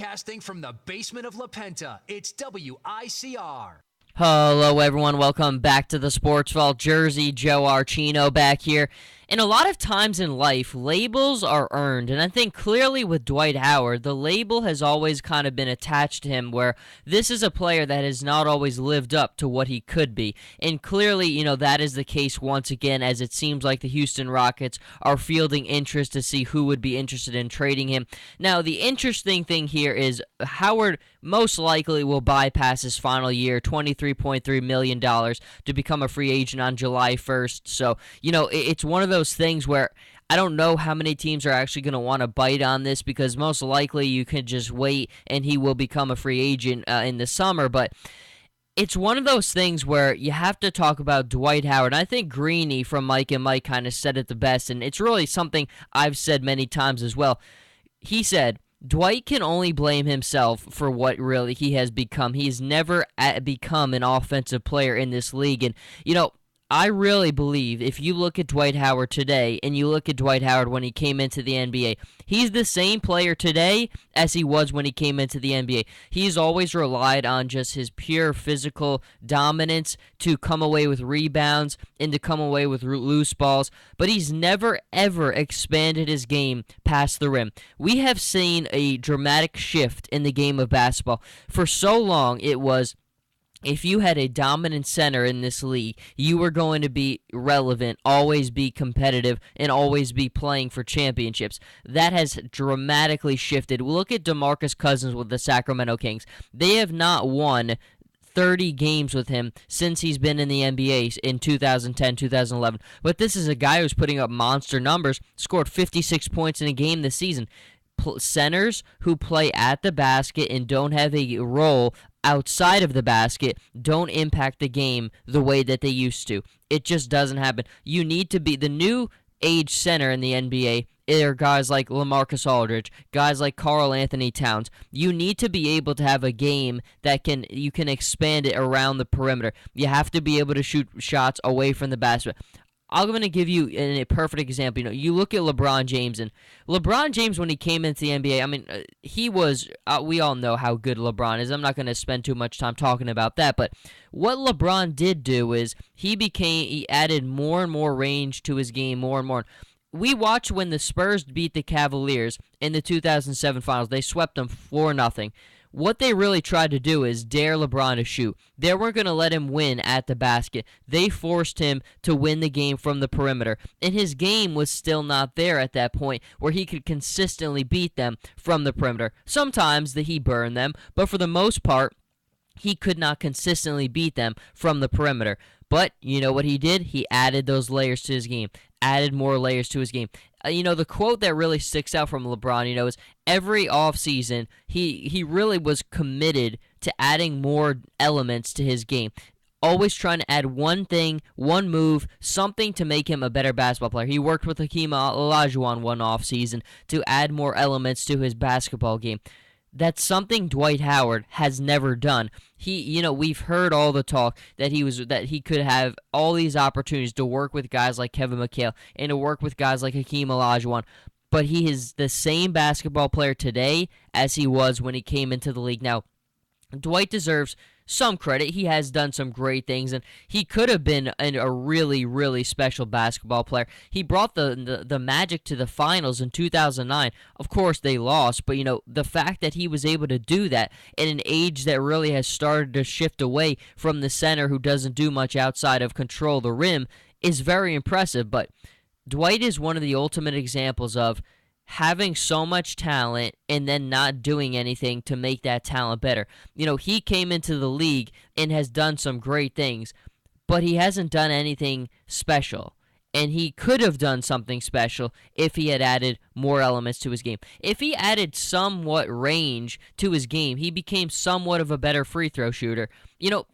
Broadcasting from the basement of La Penta, it's WICR. Hello, everyone. Welcome back to the Sports Vault. Jersey Joe Archino back here. And a lot of times in life, labels are earned. And I think clearly with Dwight Howard, the label has always kind of been attached to him where this is a player that has not always lived up to what he could be. And clearly, that is the case once again, as it seems like the Houston Rockets are fielding interest to see who would be interested in trading him. Now, the interesting thing here is Howard most likely will bypass his final year, $23.3 million, to become a free agent on July 1st. So, it's one of those things where I don't know how many teams are actually going to want to bite on this because most likely you could just wait and he will become a free agent in the summer. But it's one of those things where you have to talk about Dwight Howard. I think Greeny from Mike and Mike kind of said it the best, and it's really something I've said many times as well. He said, Dwight can only blame himself for what really he has become. He's never become an offensive player in this league. And, I really believe if you look at Dwight Howard today and you look at Dwight Howard when he came into the NBA, he's the same player today as he was when he came into the NBA. He's always relied on just his pure physical dominance to come away with rebounds and to come away with loose balls, but he's never, ever expanded his game past the rim. We have seen a dramatic shift in the game of basketball. For so long, it was if you had a dominant center in this league, you were going to be relevant, always be competitive, and always be playing for championships. That has dramatically shifted. Look at DeMarcus Cousins with the Sacramento Kings. They have not won 30 games with him since he's been in the NBA in 2010, 2011. But this is a guy who's putting up monster numbers, scored 56 points in a game this season. Centers who play at the basket and don't have a role outside of the basket don't impact the game the way that they used to. It just doesn't happen. You need to be the new age center in the NBA. Are guys like LaMarcus Aldridge, guys like Karl Anthony Towns. You need to be able to have a game that you can expand it around the perimeter. You have to be able to shoot shots away from the basket. I'm going to give you a perfect example. You look at LeBron James, and LeBron James, when he came into the NBA, he was, we all know how good LeBron is. I'm not going to spend too much time talking about that, but what LeBron did do is he added more and more range to his game, more and more. We watched when the Spurs beat the Cavaliers in the 2007 finals. They swept them 4-0. What they really tried to do is dare LeBron to shoot. They weren't going to let him win at the basket. They forced him to win the game from the perimeter. And his game was still not there at that point where he could consistently beat them from the perimeter. Sometimes he burned them, but for the most part, he could not consistently beat them from the perimeter. But you know what he did? He added those layers to his game, added more layers to his game. The quote that really sticks out from LeBron, is every offseason, he really was committed to adding more elements to his game. Always trying to add one thing, one move, something to make him a better basketball player. He worked with Hakeem Olajuwon one offseason to add more elements to his basketball game. That's something Dwight Howard has never done. We've heard all the talk that he could have all these opportunities to work with guys like Kevin McHale and to work with guys like Hakeem Olajuwon, but he is the same basketball player today as he was when he came into the league. Now, Dwight deserves some credit. He has done some great things, and he could have been a really, really special basketball player. He brought the Magic to the finals in 2009. Of course, they lost, but the fact that he was able to do that in an age that really has started to shift away from the center who doesn't do much outside of control the rim is very impressive. But Dwight is one of the ultimate examples of having so much talent and then not doing anything to make that talent better. He came into the league and has done some great things, but he hasn't done anything special. And he could have done something special if he had added more elements to his game. If he added somewhat range to his game, he became somewhat of a better free throw shooter.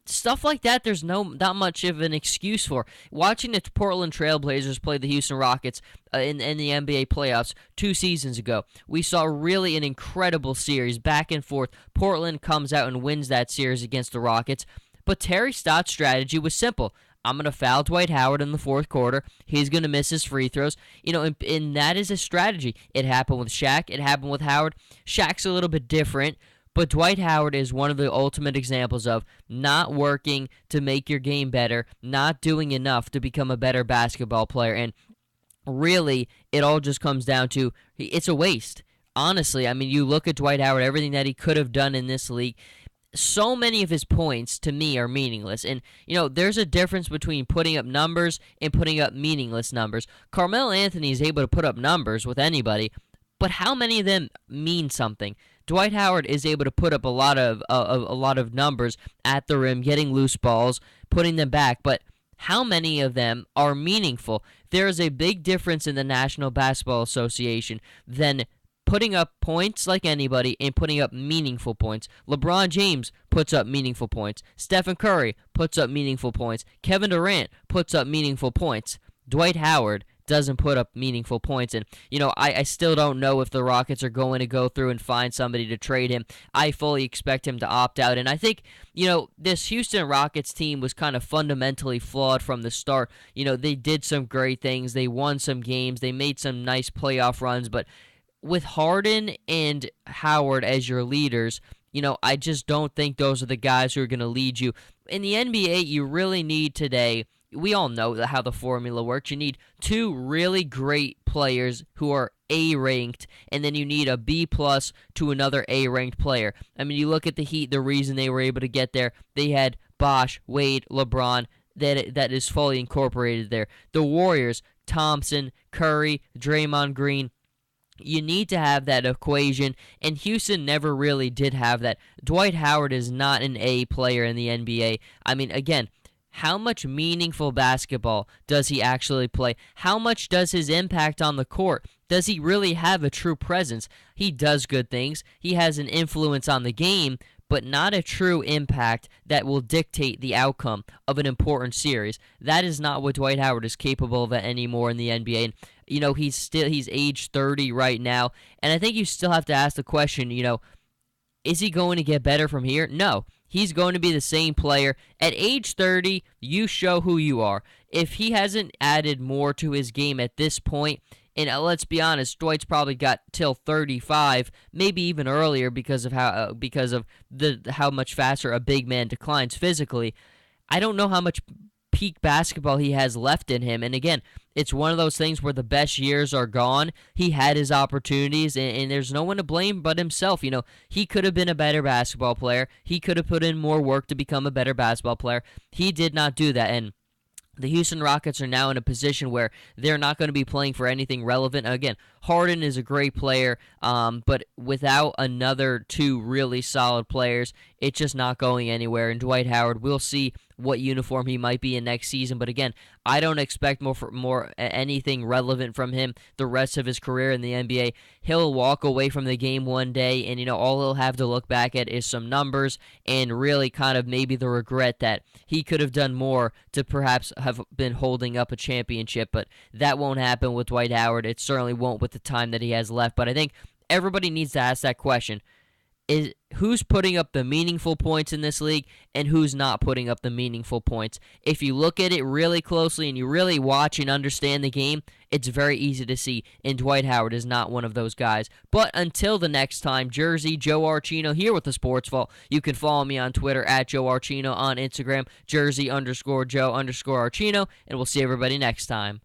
Stuff like that, there's not much of an excuse for. Watching the Portland Trailblazers play the Houston Rockets in the NBA playoffs 2 seasons ago, we saw really an incredible series, back and forth. Portland comes out and wins that series against the Rockets. But Terry Stott's strategy was simple. I'm going to foul Dwight Howard in the fourth quarter. He's going to miss his free throws. And that is a strategy. It happened with Shaq. It happened with Howard. Shaq's a little bit different, but Dwight Howard is one of the ultimate examples of not working to make your game better, not doing enough to become a better basketball player. And really, it all just comes down to it's a waste. Honestly, I mean, you look at Dwight Howard, everything that he could have done in this league, so many of his points to me are meaningless. And, there's a difference between putting up numbers and putting up meaningless numbers. Carmelo Anthony is able to put up numbers with anybody, but how many of them mean something? Dwight Howard is able to put up a lot of numbers at the rim, getting loose balls, putting them back, but how many of them are meaningful? There is a big difference in the National Basketball Association than putting up points like anybody and putting up meaningful points. LeBron James puts up meaningful points. Stephen Curry puts up meaningful points. Kevin Durant puts up meaningful points. Dwight Howard doesn't put up meaningful points. And, I still don't know if the Rockets are going to go through and find somebody to trade him. I fully expect him to opt out. And I think, this Houston Rockets team was kind of fundamentally flawed from the start. They did some great things. They won some games. They made some nice playoff runs. But with Harden and Howard as your leaders, I just don't think those are the guys who are going to lead you. In the NBA, you really need today, we all know how the formula works. You need two really great players who are A-ranked, and then you need a B+ to another A-ranked player. I mean, you look at the Heat, the reason they were able to get there, they had Bosh, Wade, LeBron, that is fully incorporated there. The Warriors, Thompson, Curry, Draymond Green. You need to have that equation, and Houston never really did have that. Dwight Howard is not an A player in the NBA. I mean, again, how much meaningful basketball does he actually play? How much does his impact on the court? Does he really have a true presence? He does good things. He has an influence on the game, but not a true impact that will dictate the outcome of an important series. That is not what Dwight Howard is capable of anymore in the NBA. And, he's age 30 right now, and I think you still have to ask the question, is he going to get better from here? No. He's going to be the same player. At age 30, you show who you are. If he hasn't added more to his game at this point, and let's be honest, Dwight's probably got till 35, maybe even earlier because of how much faster a big man declines physically. I don't know how much peak basketball he has left in him. And again, it's one of those things where the best years are gone. He had his opportunities, and there's no one to blame but himself. He could have been a better basketball player. He could have put in more work to become a better basketball player. He did not do that, and the Houston Rockets are now in a position where they're not going to be playing for anything relevant. Again, Harden is a great player, but without another two really solid players, it's just not going anywhere. And Dwight Howard, we'll see what uniform he might be in next season. But again, I don't expect more anything relevant from him the rest of his career in the NBA. He'll walk away from the game one day, and all he'll have to look back at is some numbers and really kind of maybe the regret that he could have done more to perhaps have been holding up a championship. But that won't happen with Dwight Howard. It certainly won't with the time that he has left. But I think everybody needs to ask that question. Is who's putting up the meaningful points in this league and who's not putting up the meaningful points? If you look at it really closely and you really watch and understand the game, it's very easy to see, and Dwight Howard is not one of those guys. But until the next time, Jersey, Joe Archino here with the Sports Vault. You can follow me on Twitter at Joe Archino, on Instagram, Jersey_Joe_Archino, and we'll see everybody next time.